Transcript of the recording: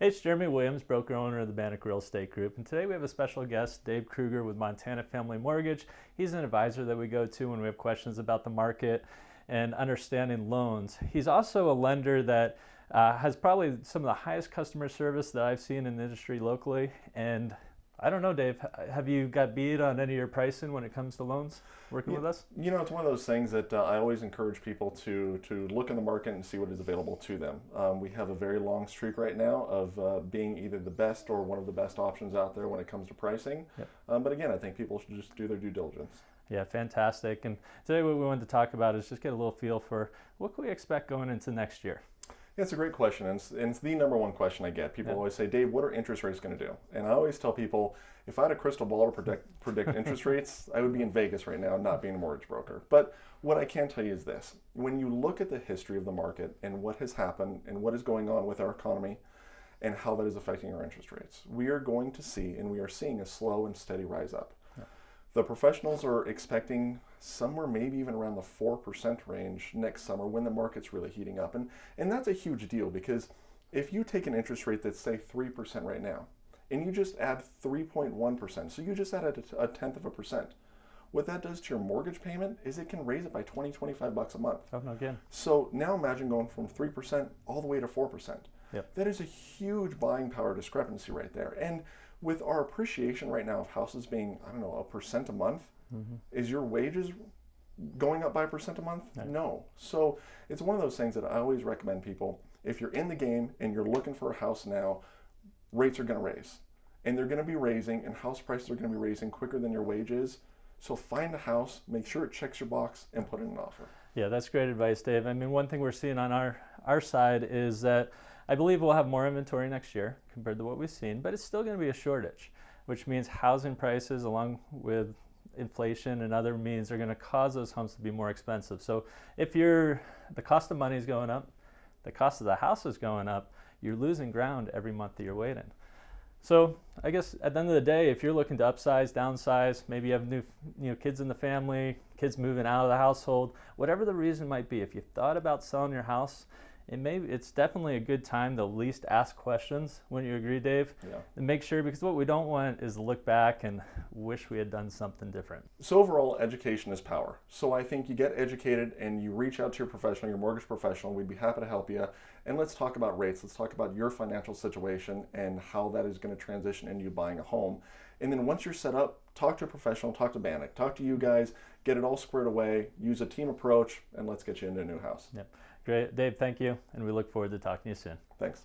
Hey, it's Jeremy Williams, broker owner of the Bannock Real Estate Group, and today we have a special guest, Dave Krueger with Montana Family Mortgage. He's an advisor that we go to when we have questions about the market and understanding loans. He's also a lender that has probably some of the highest customer service that I've seen in the industry locally. And I don't know, Dave, have you got beat on any of your pricing when it comes to loans working with us? You know, it's one of those things that I always encourage people to look in the market and see what is available to them. We have a very long streak right now of being either the best or one of the best options out there when it comes to pricing. Yep. But again, I think people should just do their due diligence. Yeah, fantastic. And today what we wanted to talk about is just get a little feel for what can we expect going into next year. Yeah, it's a great question, and it's the number one question I get. People always say, Dave, what are interest rates going to do? And I always tell people, if I had a crystal ball to predict interest rates, I would be in Vegas right now, not being a mortgage broker. But what I can tell you is this. When you look at the history of the market and what has happened and what is going on with our economy and how that is affecting our interest rates, we are going to see, and we are seeing, a slow and steady rise up. The professionals are expecting somewhere maybe even around the 4% range next summer when the market's really heating up. And that's a huge deal, because if you take an interest rate that's, say, 3% right now, and you just add 3.1%, so you just added a tenth of a percent, what that does to your mortgage payment is it can raise it by $20-25 a month. Oh, no, again. So now imagine going from 3% all the way to 4%. Yep. That is a huge buying power discrepancy right there. And with our appreciation right now of houses being, I don't know, 1% a month, is your wages going up by 1% a month? No. So it's one of those things that I always recommend people, if you're in the game and you're looking for a house now, rates are going to raise. And they're going to be raising, and house prices are going to be raising quicker than your wages. So find a house, make sure it checks your box, and put in an offer. Yeah, that's great advice, Dave. I mean, one thing we're seeing on our side is that I believe we'll have more inventory next year compared to what we've seen, but it's still going to be a shortage, which means housing prices along with inflation and other means are going to cause those homes to be more expensive. So if the cost of money is going up, the cost of the house is going up, you're losing ground every month that you're waiting. So I guess at the end of the day, if you're looking to upsize, downsize, maybe you have new kids in the family, kids moving out of the household, whatever the reason might be, if you thought about selling your house, it's definitely a good time to at least ask questions. Wouldn't you agree, Dave? Yeah. And make sure, because what we don't want is to look back and wish we had done something different. So overall, education is power. So I think you get educated and you reach out to your professional, your mortgage professional. We'd be happy to help you. And let's talk about rates. Let's talk about your financial situation and how that is going to transition into you buying a home. And then once you're set up, talk to a professional, talk to Bannock, talk to you guys, get it all squared away, use a team approach, and let's get you into a new house. Yep. Great. Dave, thank you. And we look forward to talking to you soon. Thanks.